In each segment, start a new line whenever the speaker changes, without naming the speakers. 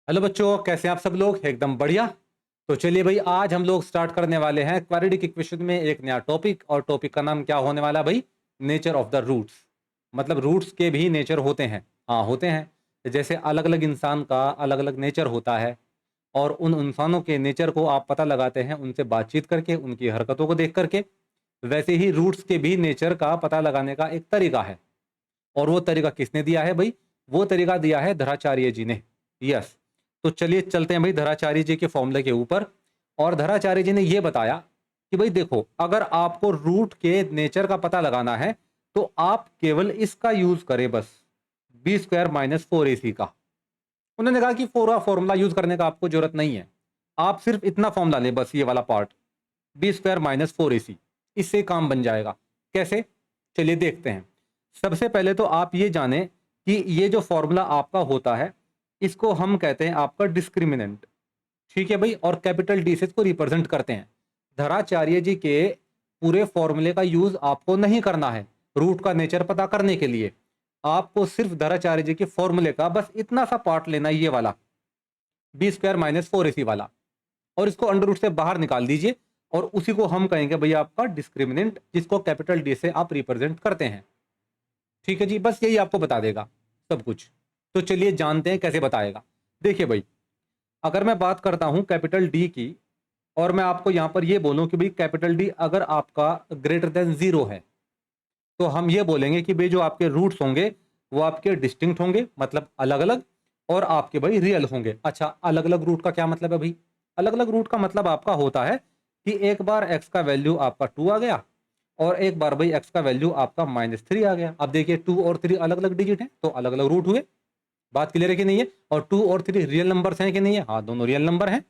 Hello बच्चों, कैसे हैं आप सब लोग? एकदम बढ़िया। तो चलिए भाई, आज हम लोग स्टार्ट करने वाले हैं क्वाड्रेटिक इक्वेशन में एक नया टॉपिक। और टॉपिक का नाम क्या होने वाला है भाई? Nature of the roots. मतलब रूट्स के भी नेचर होते हैं। हाँ, होते हैं। जैसे अलग अलग इंसान का अलग अलग नेचर होता है, और उन इंसानों के नेचर को आप पता लगाते हैं उनसे बातचीत करके, उनकी हरकतों को देख करके। वैसे ही रूट्स के भी नेचर का पता लगाने का एक तरीका है। और वो तरीका किसने दिया है भाई? वो तरीका दिया है धराचार्य जी ने। यस। तो चलिए चलते हैं भाई धराचार्य जी के फॉर्मूले के ऊपर। और धराचार्य जी ने ये बताया कि भाई देखो, अगर आपको रूट के नेचर का पता लगाना है तो आप केवल इसका यूज करें, बस B square minus four A सी का। उन्होंने कहा कि पूरा फॉर्मूला यूज करने का आपको जरूरत नहीं है, आप सिर्फ इतना फॉर्मूला लें, बस ये वाला part, B square minus four A C. इससे काम बन जाएगा। कैसे? चलिए देखते हैं। सबसे पहले तो आप ये जानें कि ये जो फॉर्मूला आपका होता है, इसको हम कहते हैं आपका डिस्क्रिमिनेंट। ठीक है भाई, और कैपिटल डी से इसको रिप्रेजेंट करते हैं। धराचार्य जी के पूरे फॉर्मूले का यूज आपको नहीं करना है रूट का नेचर पता करने के लिए। आपको सिर्फ धराचार्य जी के फॉर्मूले का बस इतना सा पार्ट लेना है, ये वाला B square minus four A सी वाला, और इसको अंडर रूट से बाहर निकाल दीजिए। और उसी को हम कहेंगे भैया आपका डिस्क्रिमिनेंट, जिसको कैपिटल डी से आप रिप्रेजेंट करते हैं। ठीक है जी, बस यही आपको बता देगा सब कुछ। तो चलिए जानते हैं कैसे बताएगा। देखिए भाई, अगर मैं बात करता हूं कैपिटल डी की, और मैं आपको यहां पर ये बोलूं कि भाई कैपिटल डी अगर आपका ग्रेटर देन जीरो है, तो हम ये बोलेंगे कि भाई जो आपके रूट्स होंगे वो आपके डिस्टिंक्ट होंगे, मतलब अलग अलग, और आपके भाई रियल होंगे। अच्छा, अलग अलग रूट का क्या मतलब है भाई? अलग अलग रूट का मतलब आपका होता है कि एक बार एक्स का वैल्यू आपका टू आ गया, और एक बार भाई एक्स का वैल्यू आपका माइनस थ्री आ गया। अब देखिए, टू और थ्री अलग अलग डिजिट हैं तो अलग अलग रूट हुए। बात क्लियर है कि नहीं है? और टू और थ्री रियल नंबर्स हैं कि नहीं है? हाँ, दोनों रियल नंबर हैं।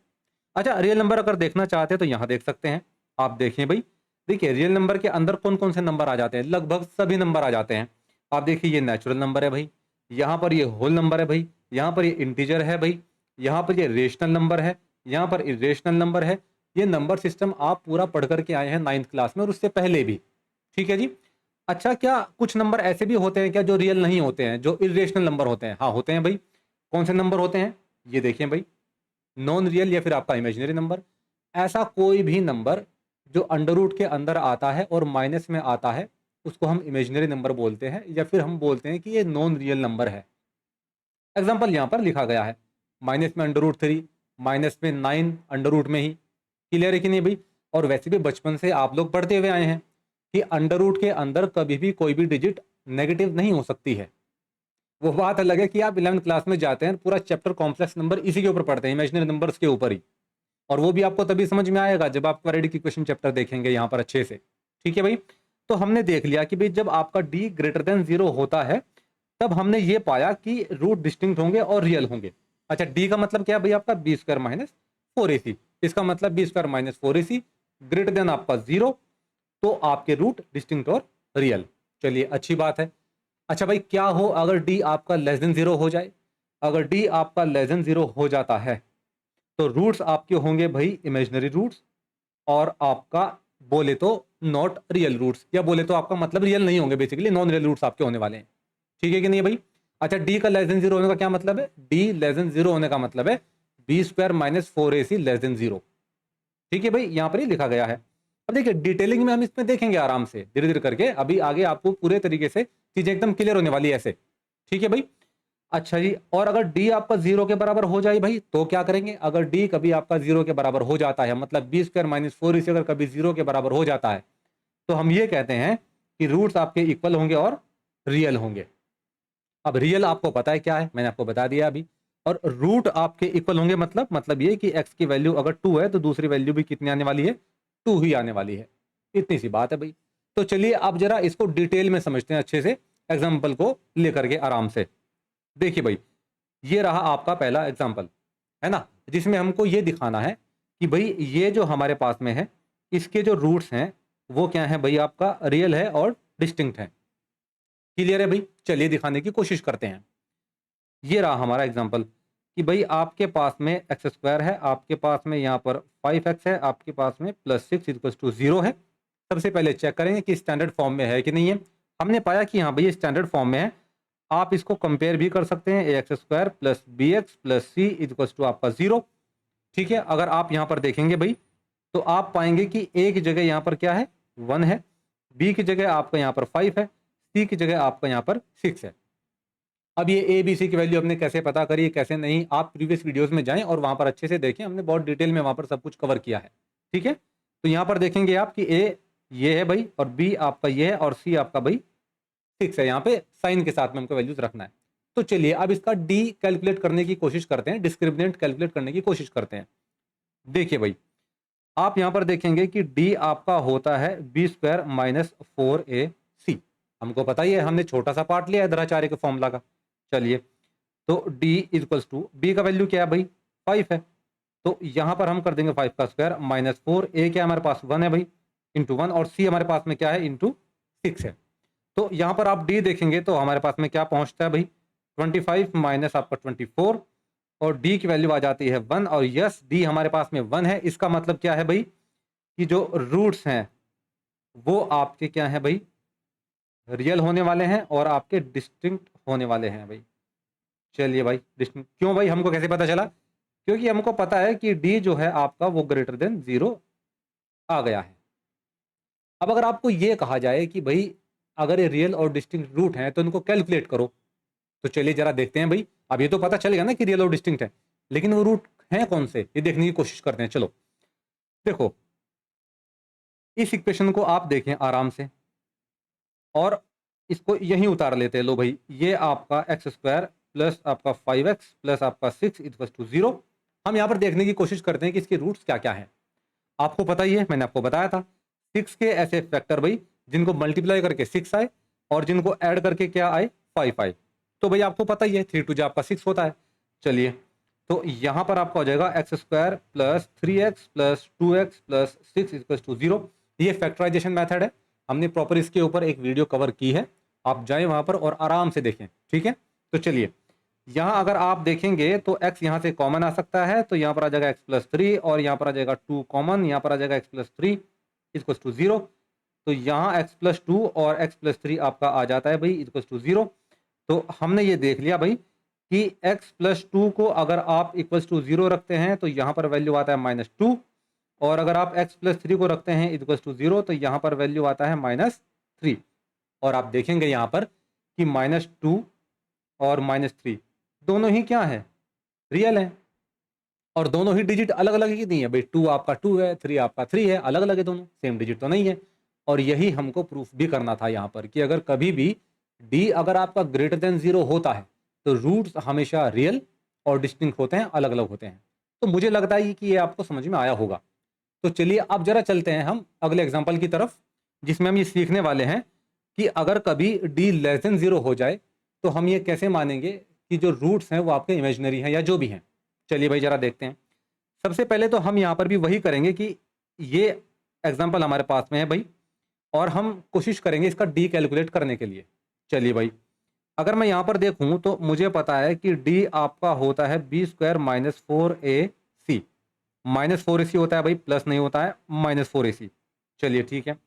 अच्छा, रियल नंबर अगर देखना चाहते हैं तो यहाँ देख सकते हैं। आप देखिए भाई, देखिए रियल नंबर के अंदर कौन कौन से नंबर आ जाते हैं? लगभग सभी नंबर आ जाते हैं। आप देखिए, ये नेचुरल नंबर है भाई, यहाँ पर ये होल नंबर है भाई, यहाँ पर ये इंटीजर है भाई, यहाँ पर ये रेशनल नंबर है, यहाँ पर इरेशनल नंबर है। ये नंबर सिस्टम आप पूरा पढ़ करके आए हैं 9th क्लास में, और उससे पहले भी। ठीक है जी। अच्छा, क्या कुछ नंबर ऐसे भी होते हैं क्या जो रियल नहीं होते हैं, जो इरेशनल नंबर होते हैं? हाँ, होते हैं भाई। कौन से नंबर होते हैं? ये देखिए भाई, नॉन रियल या फिर आपका इमेजिनरी नंबर। ऐसा कोई भी नंबर जो अंडर रूट के अंदर आता है और माइनस में आता है, उसको हम इमेजिनरी नंबर बोलते हैं, या फिर हम बोलते हैं कि ये नॉन रियल नंबर है। एग्जाम्पल यहाँ पर लिखा गया है, माइनस में अंडर रूट थ्री, माइनस में नाइन अंडर रूट में ही। क्लियर है कि नहीं भाई? और वैसे भी बचपन से आप लोग पढ़ते हुए आए हैं कि अंडर रूट के अंदर कभी भी कोई भी डिजिट नेगेटिव नहीं हो सकती है। वो बात अलग है कि आप 11th क्लास में जाते हैं, पूरा चैप्टर कॉम्प्लेक्स नंबर इसी के ऊपर पढ़ते हैं, इमेजिनरी नंबर्स के ऊपर ही। और वो भी आपको तभी समझ में आएगा जब आप क्वाड्रेटिक इक्वेशन चैप्टर देखेंगे यहाँ पर अच्छे से। ठीक है भाई? तो हमने देख लिया कि भाई जब आपका डी ग्रेटर देन जीरो होता है, तब हमने ये पाया कि रूट डिस्टिंक्ट होंगे और रियल होंगे। अच्छा, डी का मतलब क्या है भाई? आपका B square minus four A सी। इसका मतलब B square minus four A C greater than आपका जीरो, तो आपके रूट डिस्टिंक्ट और रियल। चलिए, अच्छी बात है। अच्छा भाई, क्या हो अगर डी आपका लेस देन जीरो हो जाए? अगर डी आपका लेस देन जीरो हो जाता है तो रूट्स आपके होंगे भाई इमेजिनरी रूट्स, और आपका बोले तो नॉट रियल रूट्स, या बोले तो आपका मतलब रियल नहीं होंगे, बेसिकली नॉन रियल रूट्स आपके होने वाले हैं। ठीक है कि नहीं भाई? अच्छा, डी का लेस देन जीरो होने का क्या मतलब है? डी लेस देन जीरो होने का मतलब है B square minus four A C less than zero. ठीक है भाई, यहां पर ही लिखा गया है। अब देखिए, डिटेलिंग में हम इसमें देखेंगे आराम से, धीरे धीरे करके। अभी आगे आपको पूरे तरीके से चीजें एकदम क्लियर होने वाली है ऐसे। ठीक है भाई? अच्छा जी, और अगर डी आपका जीरो के बराबर हो जाए भाई, तो क्या करेंगे? अगर डी कभी आपका जीरो के बराबर हो जाता है, मतलब बी स्क्वायर माइनस फोर इसी अगर कभी जीरो के बराबर हो जाता है, तो हम ये कहते हैं कि रूट्स आपके इक्वल होंगे और रियल होंगे। अब रियल आपको पता है क्या है, मैंने आपको बता दिया अभी। और रूट आपके इक्वल होंगे, मतलब ये कि एक्स की वैल्यू अगर टू है तो दूसरी वैल्यू भी कितनी आने वाली है? टू ही आने वाली है। इतनी सी बात है भाई। तो चलिए अब जरा इसको डिटेल में समझते हैं अच्छे से, एग्जाम्पल को लेकर के आराम से। देखिए भाई, ये रहा आपका पहला एग्जाम्पल, है ना, जिसमें हमको ये दिखाना है कि भाई ये जो हमारे पास में है, इसके जो रूट्स हैं वो क्या है भाई? आपका रियल है और डिस्टिंक्ट है। क्लियर है भाई? चलिए दिखाने की कोशिश करते हैं। ये रहा हमारा एग्जाम्पल कि भाई आपके पास में एक्स स्क्वायर है, आपके पास में यहाँ पर फाइव एक्स है, आपके पास में plus six equal to zero है। सबसे पहले चेक करेंगे कि स्टैंडर्ड फॉर्म में है कि नहीं है। हमने पाया कि हाँ भाई ये स्टैंडर्ड फॉर्म में है। आप इसको कंपेयर भी कर सकते हैं, A X square plus B X plus C equals to आपका 0। ठीक है, अगर आप यहाँ पर देखेंगे भाई तो आप पाएंगे कि ए की जगह यहाँ पर क्या है 1 है, बी की जगह आपका यहाँ पर 5 है, सी की जगह आपका यहाँ पर 6 है। अब ये ए बी सी की वैल्यू हमने कैसे पता करी कैसे नहीं, आप प्रीवियस वीडियोस में जाएं और वहां पर अच्छे से देखें, हमने बहुत डिटेल में वहां पर सब कुछ कवर किया है। ठीक है, तो यहाँ पर देखेंगे आप कि ए ये है भाई और बी आपका ये है और सी आपका भाई 6 है, यहाँ पे साइन के साथ में हमको वैल्यूज रखना है। तो चलिए अब इसका डी कैलकुलेट करने की कोशिश करते हैं, डिस्क्रिमिनेंट कैलकुलेट करने की कोशिश करते हैं। देखिए भाई आप यहाँ पर देखेंगे कि डी आपका होता है बी स्क्वायर माइनस 4ac। हमको पता ही है, हमने छोटा सा पार्ट लिया है द्विचार्य के फॉर्मूला का। चलिए तो d इक्वल्स टू बी का वैल्यू क्या है भाई 5 है, तो यहाँ पर हम कर देंगे 5 का स्क्वायर माइनस 4, ए क्या हमारे पास 1 है भाई इंटू 1 और सी हमारे पास में क्या है इंटू 6 है। तो यहाँ पर आप डी देखेंगे तो हमारे पास में क्या पहुँचता है भाई 25 माइनस आपका 24 और डी की वैल्यू आ जाती है 1 और यस डी हमारे पास में 1 है। इसका मतलब क्या है भाई कि जो रूट्स हैं वो आपके क्या है भाई रियल होने वाले हैं और आपके डिस्टिंक्ट होने वाले हैं भाई। चलिए भाई डिस्टिंक्ट क्यों भाई, हमको कैसे पता चला? क्योंकि हमको पता है कि डी जो है आपका वो ग्रेटर देन 0 आ गया है। अब अगर आपको ये कहा जाए कि भाई अगर ये रियल और डिस्टिंक्ट रूट हैं तो इनको कैलकुलेट करो, तो चलिए जरा देखते हैं भाई। अब ये तो पता चलेगा ना कि रियल और डिस्टिंक्ट है, लेकिन वो रूट हैं कौन से ये देखने की कोशिश करते हैं। चलो देखो इस इक्वेशन को आप देखें आराम से और इसको यहीं उतार लेते हैं। लो भाई ये आपका एक्स स्क्वायर प्लस आपका 5x प्लस आपका 6 इक्वल्स टू 0। हम यहाँ पर देखने की कोशिश करते हैं कि इसके रूट्स क्या क्या हैं। आपको पता ही है, मैंने आपको बताया था 6 के ऐसे फैक्टर भाई जिनको मल्टीप्लाई करके 6 आए और जिनको ऐड करके क्या आए 5 आए। तो भाई आपको पता ही है 3 2 आपका 6 होता है। चलिए तो यहाँ पर आपका हो जाएगा x square plus 3x plus 2x plus 6 equals to 0। ये फैक्टराइजेशन मेथड है, हमने प्रॉपर इसके ऊपर एक वीडियो कवर की है, आप जाएं वहां पर और आराम से देखें। ठीक है, तो चलिए यहाँ अगर आप देखेंगे तो x यहाँ से कॉमन आ सकता है, तो यहाँ पर आ जाएगा x प्लस 3 और यहाँ पर आ जाएगा 2 कॉमन, यहाँ पर आ जाएगा x प्लस 3 इक्वल्स टू 0। तो यहाँ x प्लस 2 और x प्लस 3 आपका आ जाता है भाई इक्वल्स टू 0। तो हमने ये देख लिया भाई कि x प्लस 2 को अगर आप इक्वल्स टू 0 रखते हैं तो यहाँ पर वैल्यू आता है -2 और अगर आप x प्लस 3 को रखते हैं इक्वल्स टू 0 तो यहाँ पर वैल्यू आता है -3। और आप देखेंगे यहाँ पर कि -2 और -3 दोनों ही क्या है रियल है और दोनों ही डिजिट अलग अलग ही नहीं है भाई। 2 आपका 2 है, 3 आपका 3 है, अलग अलग है दोनों, सेम डिजिट तो नहीं है। और यही हमको प्रूफ भी करना था यहाँ पर कि अगर कभी भी डी अगर आपका ग्रेटर देन 0 होता है तो रूट्स हमेशा रियल और डिस्टिंक्ट होते हैं, अलग अलग होते हैं। तो मुझे लगता है कि ये आपको समझ में आया होगा। तो चलिए अब जरा चलते हैं हम अगले एग्जाम्पल की तरफ, जिसमें हम ये सीखने वाले हैं कि अगर कभी डी लेस देन 0 हो जाए तो हम ये कैसे मानेंगे कि जो रूट्स हैं वो आपके इमेजिनरी हैं या जो भी हैं। चलिए भाई जरा देखते हैं। सबसे पहले तो हम यहाँ पर भी वही करेंगे कि ये एग्जाम्पल हमारे पास में है भाई और हम कोशिश करेंगे इसका डी कैलकुलेट करने के लिए। चलिए भाई अगर मैं यहाँ पर देखूँ तो मुझे पता है कि डी आपका होता है B square minus 4ac। -4ac होता है भाई, प्लस नहीं होता है, -4ac। चलिए ठीक है,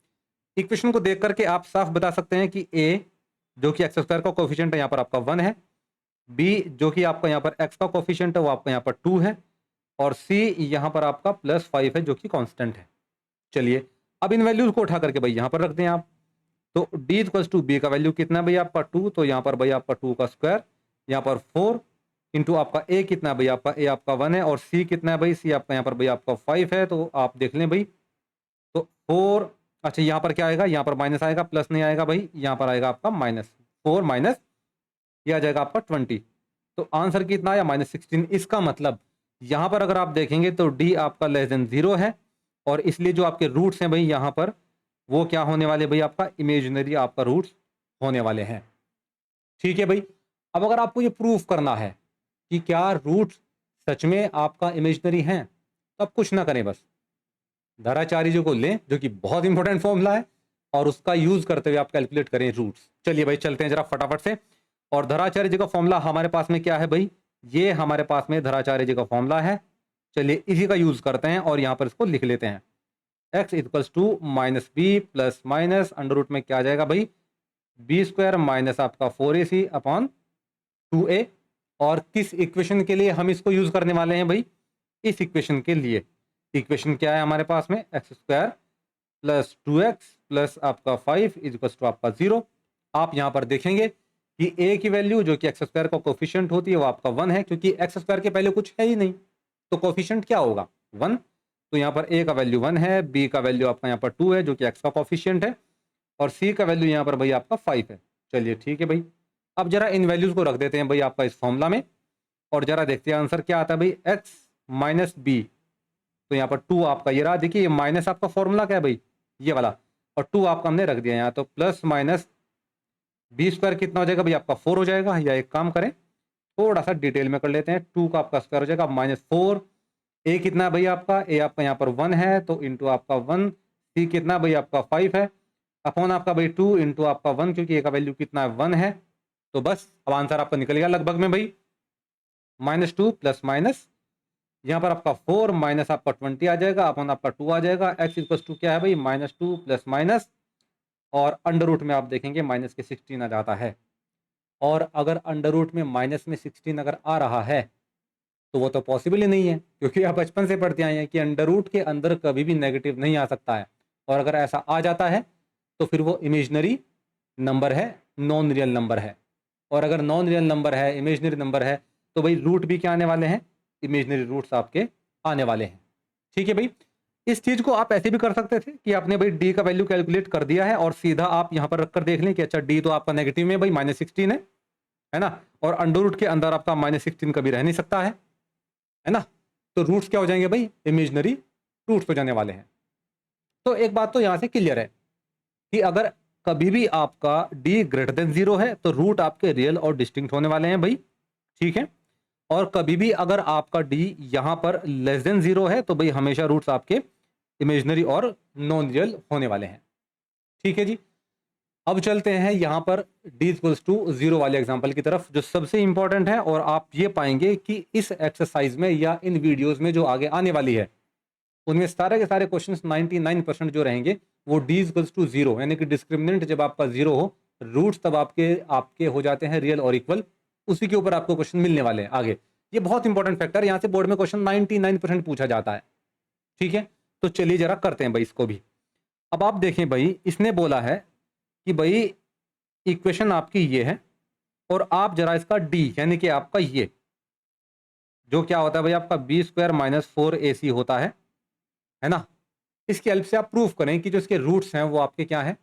इक्वेशन को देख करके आप साफ बता सकते हैं कि a जो कि एक्स स्क्वायर का कोफिशिएंट है यहाँ पर आपका 1 है, b जो कि आपका यहाँ पर x का कोफिशिएंट है वो आपका यहाँ पर 2 है और c यहाँ पर आपका +5 है जो कि कांस्टेंट है। चलिए अब इन वैल्यूज को उठा करके भाई यहाँ पर रख दें आप। तो d इक्वल्स टू बी का वैल्यू कितना है भाई आपका 2, तो यहाँ पर भाई आपका 2 का स्क्वायर, यहाँ पर 4 इंटू आपका a कितना है भाई आपका a आपका 1 है और c कितना है भाई c आपका यहाँ पर भाई आपका 5 है। तो आप देख लें भाई तो 4, अच्छा यहाँ पर क्या आएगा, यहाँ पर माइनस आएगा, प्लस नहीं आएगा भाई, यहाँ पर आएगा आपका -4 माइनस ये आ जाएगा आपका 20। तो आंसर कितना आया -16। इसका मतलब यहाँ पर अगर आप देखेंगे तो d आपका लेस देन 0 है और इसलिए जो आपके रूट्स हैं भाई यहाँ पर वो क्या होने वाले भाई आपका इमेजिनरी आपका रूट्स होने वाले हैं। ठीक है भाई, अब अगर आपको ये प्रूफ करना है कि क्या रूट्स सच में आपका इमेजिनरी हैं तो आप कुछ ना करें, बस धाराचार्य जी को लें जो कि बहुत इंपॉर्टेंट फॉर्मूला है और उसका यूज करते हुए आप कैलकुलेट करें रूट्स। चलिए भाई चलते हैं जरा फटाफट से। और धराचार्य जी का फॉर्मूला हमारे पास में क्या है भाई, ये हमारे पास में धराचार्य जी का फॉर्मूला है। चलिए इसी का यूज करते हैं और यहाँ पर इसको लिख लेते हैं। x equals to -b plus minus under root में क्या आ जाएगा भाई बी स्क्वायर माइनस आपका 4ac अपॉन 2a। और किस इक्वेशन के लिए हम इसको यूज करने वाले हैं भाई? इस इक्वेशन के लिए। इक्वेशन क्या है हमारे पास में? X square plus 2x plus आपका 5 इज इक्वल टू आपका 0। आप यहाँ पर देखेंगे कि a की वैल्यू जो कि एक्स स्क्वायर का कोफिशिएंट होती है वो आपका 1 है, क्योंकि एक्स स्क्वायर के पहले कुछ है ही नहीं, तो कोफिशिएंट क्या होगा? 1। तो यहाँ पर a का वैल्यू 1 है, b का वैल्यू आपका यहाँ पर 2 है जो कि x का कोफिशिएंट है, और c का वैल्यू यहाँ पर भाई आपका 5 है। चलिए ठीक है भाई, अब जरा इन वैल्यूज को रख देते हैं भाई आपका इस फॉर्मूला में, और जरा देखते हैं आंसर क्या आता है भाई। x माइनस बी, तो यहाँ पर 2 आपका ये रहा, देखिए ये माइनस आपका फॉर्मूला क्या है भाई? ये वाला, और 2 आपका हमने रख दिया यहाँ, तो प्लस माइनस बी स्क्वायर कितना हो जाएगा भाई आपका 4 हो जाएगा। या एक काम करें, थोड़ा सा डिटेल में कर लेते हैं, 2 का आपका स्क्वायर हो जाएगा -4। ए कितना है भाई आपका? ए आपका यहाँ पर 1 है, तो इंटू आपका 1। सी कितना भाई आपका 5 है, अपॉन आपका भाई 2 इंटू आपका 1, क्योंकि ए का वैल्यू कितना है 1 है। तो बस अब आंसर आपका निकल गया लगभग में भाई, -2 प्लस माइनस यहाँ पर आपका 4 माइनस आपका 20 आ जाएगा, अपॉन आपका 2 आ जाएगा। एक्स इक्वल टू क्या है भाई? -2 प्लस माइनस, और अंडर रूट में आप देखेंगे माइनस के 16 आ जाता है। और अगर अंडर रूट में माइनस में 16 अगर आ रहा है तो वो तो पॉसिबल ही नहीं है, क्योंकि आप बचपन से पढ़ते आए हैं कि अंडर रूट के अंदर कभी भी नेगेटिव नहीं आ सकता है। और अगर ऐसा आ जाता है तो फिर वो इमेजनरी नंबर है, नॉन रियल नंबर है। और अगर नॉन रियल नंबर है, इमेजनरी नंबर है, तो भाई रूट भी क्या आने वाले हैं? इमेजनरी रूट्स आपके आने वाले हैं। ठीक है भाई, इस चीज़ को आप ऐसे भी कर सकते थे कि आपने भाई डी का वैल्यू कैलकुलेट कर दिया है और सीधा आप यहाँ पर रखकर देख लें कि अच्छा डी तो आपका नेगेटिव में भाई -16 है ना, और अंडर रूट के अंदर आपका -16 कभी रह नहीं सकता है ना, तो रूट्स क्या हो जाएंगे भाई? इमेजनरी रूट्स हो जाने वाले हैं। तो एक बात तो यहाँ से क्लियर है कि अगर कभी भी आपका डी ग्रेटर देन 0 है तो रूट आपके रियल और डिस्टिंक्ट होने वाले हैं भाई, ठीक है। और कभी भी अगर आपका डी यहाँ पर लेस देन 0 है तो भाई हमेशा रूट्स आपके इमेजनरी और नॉन रियल होने वाले हैं। ठीक है जी, अब चलते हैं यहाँ पर d इक्वल्स टू 0 वाले एग्जाम्पल की तरफ, जो सबसे इंपॉर्टेंट है। और आप ये पाएंगे कि इस एक्सरसाइज में या इन वीडियोस में जो आगे आने वाली है उनमें सारे के सारे क्वेश्चंस 99% जो रहेंगे वो d इक्वल्स टू 0, यानी कि डिस्क्रिमिनेंट जब आपका 0 हो, रूट्स तब आपके आपके हो जाते हैं रियल और इक्वल, उसी के ऊपर आपको क्वेश्चन मिलने वाले हैं आगे। ये बहुत इंपॉर्टेंट फैक्टर, यहाँ से बोर्ड में क्वेश्चन 99% पूछा जाता है। ठीक है, तो चलिए जरा करते हैं भाई इसको भी। अब आप देखें भाई, इसने बोला है कि भाई इक्वेशन आपकी ये है, और आप जरा इसका डी यानी कि आपका ये जो क्या होता है भाई आपका बी स्क्वायर -4ac होता है ना, इसकी हेल्प से आप प्रूफ करें कि जो इसके रूट्स हैं वो आपके क्या हैं?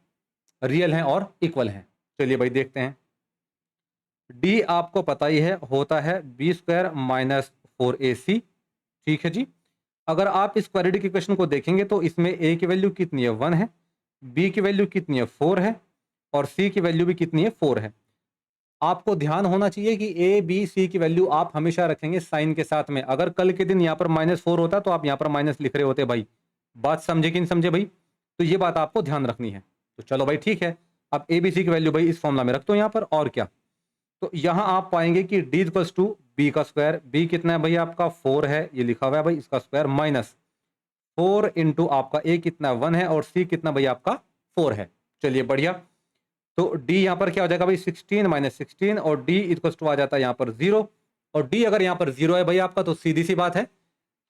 रियल हैं और इक्वल हैं। चलिए भाई देखते हैं। डी आपको पता ही है होता है बी स्क्वायर -4ac, ठीक है जी। अगर आप इस क्वाड्रेटिक इक्वेशन को देखेंगे तो इसमें a की वैल्यू कितनी है? 1 है, b की वैल्यू कितनी है? 4 है, और c की वैल्यू भी कितनी है? 4 है। आपको ध्यान होना चाहिए कि a b c की वैल्यू आप हमेशा रखेंगे साइन के साथ में। अगर कल के दिन यहाँ पर -4 होता तो आप यहाँ पर माइनस लिख रहे होते भाई। बात समझे कि नहीं समझे भाई? तो ये बात आपको ध्यान रखनी है। तो चलो भाई ठीक है, अब a b c की वैल्यू भाई इस फॉर्मूला में रख दो यहाँ पर, और क्या। तो यहाँ आप पाएंगे कि d इक्वल्स टू बी का स्क्वायर, बी कितना है भाई आपका? 4 है, ये लिखा हुआ है भाई, इसका स्क्वायर माइनस 4 इंटू आपका a कितना 1 है, और c कितना भाई आपका 4 है। चलिए बढ़िया, तो d यहाँ पर क्या हो जाएगा भाई? 16 -16, और d इक्वल टू आ जाता है यहाँ पर 0। और d अगर यहाँ पर 0 है भाई आपका, तो सीधी सी बात है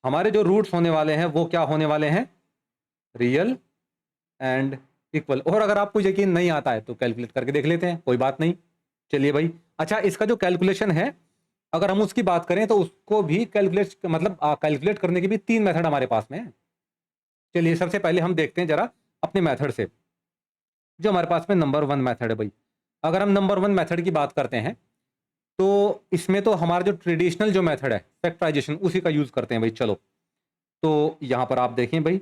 हमारे जो रूट्स होने वाले हैं वो क्या होने वाले हैं? Real and equal. और अगर आपको यकीन नहीं आता है तो कैलकुलेट करके देख लेते हैं, कोई बात नहीं। चलिए भाई, अच्छा इसका जो कैलकुलेशन है अगर हम उसकी बात करें तो उसको भी कैलकुलेट करने के भी 3 मेथड हमारे पास में है। चलिए सबसे पहले हम देखते हैं जरा अपने मेथड से, जो हमारे पास में नंबर 1 मेथड है भाई। अगर हम नंबर 1 मेथड की बात करते हैं तो इसमें तो हमारा जो ट्रेडिशनल जो मेथड है फैक्टराइजेशन, उसी का यूज करते हैं भाई। चलो तो यहाँ पर आप देखें भाई,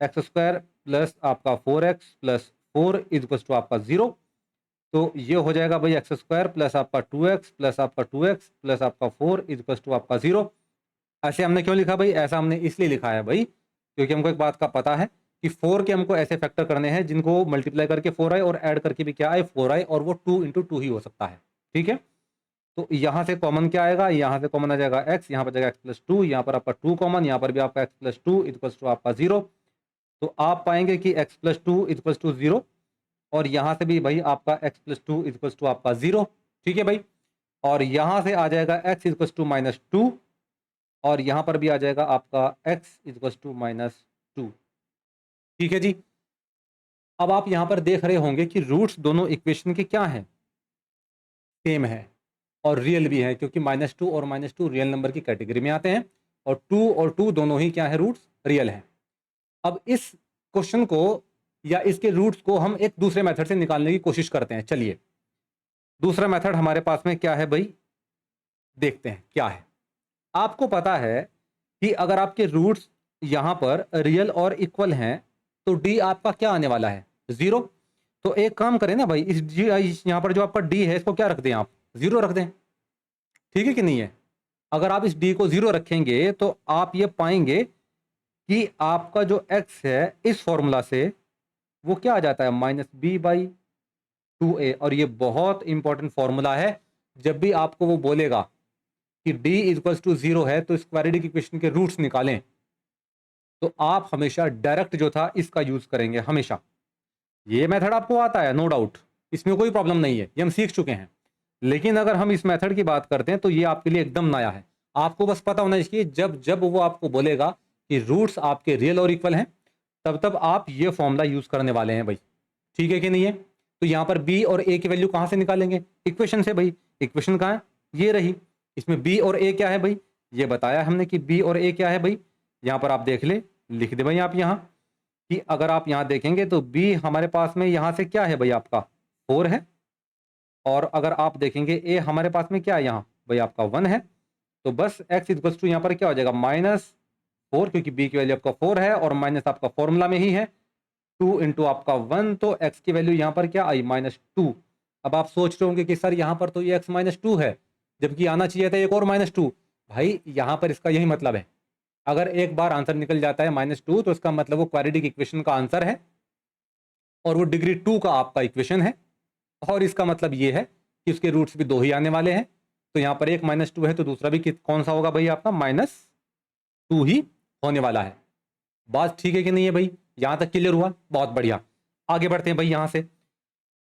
एक्स स्क्वायर प्लस आपका 4x प्लस 4 इक्वल टू आपका 0। तो ये हो जाएगा भाई एक्स स्क्वायर प्लस आपका 2x प्लस आपका 2x प्लस आपका 4 इक्वल टू आपका 0। ऐसे हमने क्यों लिखा भाई? ऐसा हमने इसलिए लिखा है भाई क्योंकि हमको एक बात का पता है कि 4 के हमको ऐसे फैक्टर करने हैं जिनको मल्टीप्लाई करके 4 आए और ऐड करके भी क्या आए? 4 आए, और वो 2 इंटू 2 ही हो सकता है। ठीक है, तो यहाँ से कॉमन क्या आएगा? यहाँ से कॉमन आ जाएगा x, यहाँ पर जाएगा x प्लस 2, यहाँ पर आपका 2 कॉमन, यहाँ पर भी आपका x प्लस 2 इक्वल टू आपका 0। तो आप पाएंगे कि x प्लस 2 इक्वल टू 0, और यहाँ से भी भाई आपका x plus two equals to आपका 0, ठीक है भाई। और यहाँ से आ जाएगा x equals to minus two, और यहाँ पर भी आ जाएगा आपका x equals to minus two, ठीक है जी। अब आप यहाँ पर देख रहे होंगे कि रूट्स दोनों इक्वेशन के क्या हैं, सेम है और रियल भी है, क्योंकि माइनस टू और माइनस टू रियल नंबर की कैटेगरी में आते हैं, और टू दोनों ही क्या है, रूट्स रियल हैं। अब इस क्वेश्चन को या इसके रूट्स को हम एक दूसरे मेथड से निकालने की कोशिश करते हैं। चलिए दूसरा मेथड हमारे पास में क्या है भाई, देखते हैं क्या है। आपको पता है कि अगर आपके रूट्स यहां पर रियल और इक्वल हैं तो डी आपका क्या आने वाला है, 0। तो एक काम करें ना भाई, यहां पर जो आपका डी है इसको क्या रख दें, आप 0 रख दें, ठीक है कि नहीं है। अगर आप इस डी को 0 रखेंगे तो आप ये पाएंगे कि आपका जो x है इस फॉर्मूला से वो क्या आ जाता है, माइनस बी बाई 2a। और ये बहुत इंपॉर्टेंट फॉर्मूला है, जब भी आपको वो बोलेगा कि d इक्वल्स टू 0 है तो इस क्वाड्रेटिक इक्वेशन के रूट्स निकालें, तो आप हमेशा डायरेक्ट जो था इसका यूज करेंगे हमेशा। ये मेथड आपको आता है नो डाउट, इसमें कोई प्रॉब्लम नहीं है, ये हम सीख चुके हैं। लेकिन अगर हम इस मेथड की बात करते हैं तो ये आपके लिए एकदम नया है। आपको बस पता होना चाहिए जब जब वो आपको बोलेगा कि रूट्स आपके रियल और इक्वल हैं, तब तब आप ये फॉर्मूला यूज करने वाले हैं भाई, ठीक है कि नहीं है। तो यहाँ पर b और a की वैल्यू कहाँ से निकालेंगे, इक्वेशन से भाई। इक्वेशन कहाँ है, ये रही। इसमें b और a क्या है भाई, ये बताया हमने कि b और a क्या है भाई। यहाँ पर आप देख ले, लिख दे भाई आप यहाँ कि अगर आप यहाँ देखेंगे तो b हमारे पास में यहाँ से क्या है भाई, आपका 4 है। और अगर आप देखेंगे a हमारे पास में क्या है यहाँ भाई, आपका 1 है। तो बस x इक्वल्स टू यहाँ पर क्या हो जाएगा, -4, क्योंकि b की वैल्यू आपका 4 है और माइनस आपका फॉर्मूला में ही है 2 इंटू आपका 1, तो x की वैल्यू यहाँ पर क्या आई, -2। अब आप सोच रहे होंगे कि सर यहाँ पर तो ये x -2 है, जबकि आना चाहिए था एक और -2। भाई यहाँ पर इसका यही मतलब है, अगर एक बार आंसर निकल जाता है -2 तो इसका मतलब वो क्वाड्रेटिक इक्वेशन का आंसर है और वो डिग्री 2 का आपका इक्वेशन है। और इसका मतलब ये है कि उसके रूट्स भी 2 ही आने वाले हैं। तो यहाँ पर एक -2 है तो दूसरा भी कौन सा होगा भाई, आपका -2 ही होने वाला है। बात ठीक है कि नहीं है भाई, यहां तक क्लियर हुआ, बहुत बढ़िया। आगे बढ़ते हैं भाई यहां से।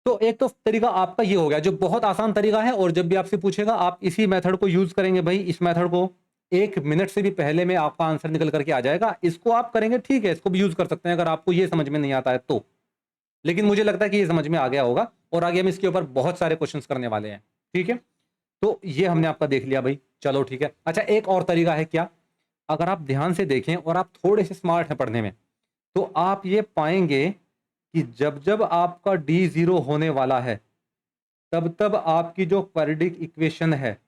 तो एक तो तरीका आपका ये हो गया जो बहुत आसान तरीका है, और जब भी आपसे पूछेगा आप इसी मेथड को यूज करेंगे भाई। इस मेथड को 1 मिनट से भी पहले में आपका आंसर निकल करके आ जाएगा, इसको आप करेंगे, ठीक है, इसको भी यूज कर सकते हैं अगर आपको ये समझ में नहीं आता है तो। लेकिन मुझे लगता है कि ये समझ में आ गया होगा, और आगे हम इसके ऊपर बहुत सारे क्वेश्चंस करने वाले हैं, ठीक है। तो ये हमने आपका देख लिया भाई, चलो ठीक है। अच्छा एक और तरीका है क्या, अगर आप ध्यान से देखें और आप थोड़े से स्मार्ट हैं पढ़ने में, तो आप ये पाएंगे कि जब जब आपका डी 0 होने वाला है तब तब आपकी जो क्वाड्रेटिक इक्वेशन है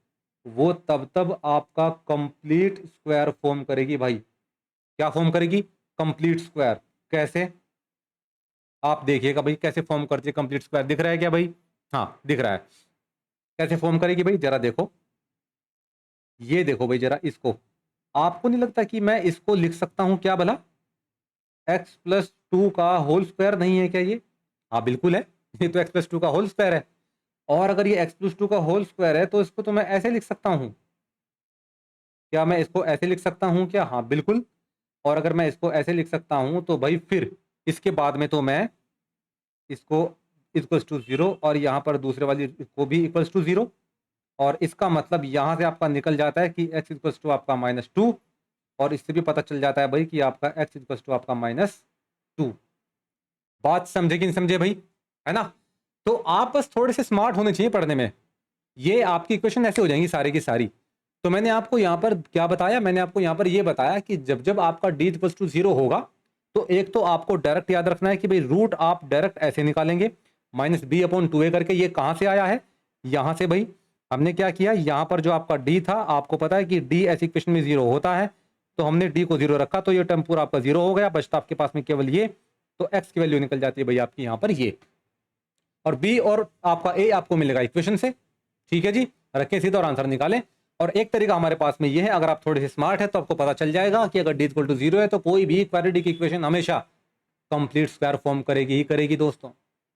वो तब तब आपका कंप्लीट स्क्वायर फॉर्म करेगी भाई। क्या फॉर्म करेगी, कंप्लीट स्क्वायर। कैसे, आप देखिएगा भाई कैसे फॉर्म करती है कंप्लीट स्क्वायर, दिख रहा है क्या भाई, हाँ दिख रहा है। कैसे फॉर्म करेगी भाई, जरा देखो, ये देखो भाई जरा इसको। आपको नहीं लगता कि मैं इसको लिख सकता हूं क्या भला, x प्लस 2 का होल स्क्वायर नहीं है क्या ये, हाँ बिल्कुल है, ये तो x प्लस 2 का होल स्क्वायर है। और अगर ये x प्लस 2 का होल स्क्वायर है तो इसको तो मैं ऐसे लिख सकता हूं, क्या मैं इसको ऐसे लिख सकता हूं क्या, हाँ बिल्कुल। और अगर मैं इसको ऐसे लिख सकता हूं तो भाई फिर इसके बाद में तो मैं इसको इक्वल्स टू 0 और यहाँ पर दूसरे वाली को भी इक्वल्स टू 0, और इसका मतलब यहाँ से आपका निकल जाता है कि x इक्वल्स टू आपका -2, और इससे भी पता चल जाता है भाई कि आपका x इक्वल्स टू आपका -2। बात समझे कि नहीं समझे भाई, है ना। तो आप बस थोड़े से स्मार्ट होने चाहिए पढ़ने में, ये आपकी इक्वेशन ऐसे हो जाएंगी सारी की सारी। तो मैंने आपको यहाँ पर क्या बताया, मैंने आपको यहाँ पर ये बताया कि जब जब आपका d इक्वल्स टू 0 होगा तो एक तो आपको डायरेक्ट याद रखना है कि भाई रूट आप डायरेक्ट ऐसे निकालेंगे, -b/2a करके। ये कहाँ से आया है, यहाँ से भाई। हमने क्या किया, यहाँ पर जो आपका d था, आपको पता है कि d ऐसी इक्वेशन में 0 होता है, तो हमने d को 0 रखा, तो ये टर्म पूरा आपका 0 हो गया, बचता आपके पास में केवल ये। तो x की वैल्यू निकल जाती है भाई आपकी यहाँ पर ये, और b और आपका a आपको मिलेगा इक्वेशन से, ठीक है जी। रखें सीधा और आंसर निकालें। और एक तरीका हमारे पास में ये है, अगर आप थोड़े से स्मार्ट है तो आपको पता चल जाएगा कि अगर d इक्वल टू 0 है तो कोई भी क्वाड्रेटिक इक्वेशन हमेशा कंप्लीट स्क्वायर फॉर्म करेगी ही करेगी दोस्तों,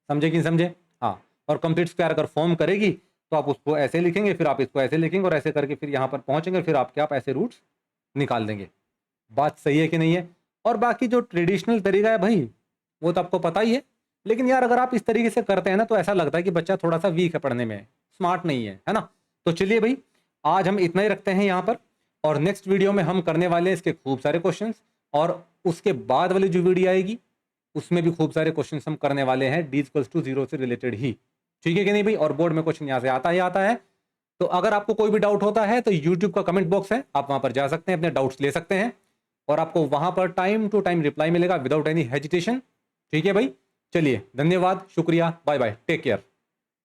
समझे कि नहीं समझे, हाँ। और कंप्लीट स्क्वायर अगर फॉर्म करेगी तो आप उसको ऐसे लिखेंगे, फिर आप इसको ऐसे लिखेंगे, और ऐसे करके फिर यहाँ पर पहुंचेंगे, फिर आपके आप ऐसे रूट्स निकाल देंगे। बात सही है कि नहीं है। और बाकी जो ट्रेडिशनल तरीका है भाई वो तो आपको पता ही है, लेकिन यार अगर आप इस तरीके से करते हैं ना तो ऐसा लगता है कि बच्चा थोड़ा सा वीक है पढ़ने में, स्मार्ट नहीं है ना। तो चलिए भाई आज हम इतना ही रखते हैं यहाँ पर, और नेक्स्ट वीडियो में हम करने वाले हैं इसके खूब सारे क्वेश्चंस, और उसके बाद वाली जो वीडियो आएगी उसमें भी खूब सारे क्वेश्चंस हम करने वाले हैं d=0 से रिलेटेड ही। ठीक है कि नहीं भाई? और बोर्ड में क्वेश्चन यहाँ से आता ही आता है। तो अगर आपको कोई भी डाउट होता है तो यूट्यूब का कमेंट बॉक्स है, आप वहां पर जा सकते हैं, अपने डाउट्स ले सकते हैं, और आपको वहां पर टाइम टू टाइम रिप्लाई मिलेगा विदाउट एनी हेजिटेशन। ठीक है भाई, चलिए धन्यवाद, शुक्रिया, बाय बाय, टेक केयर।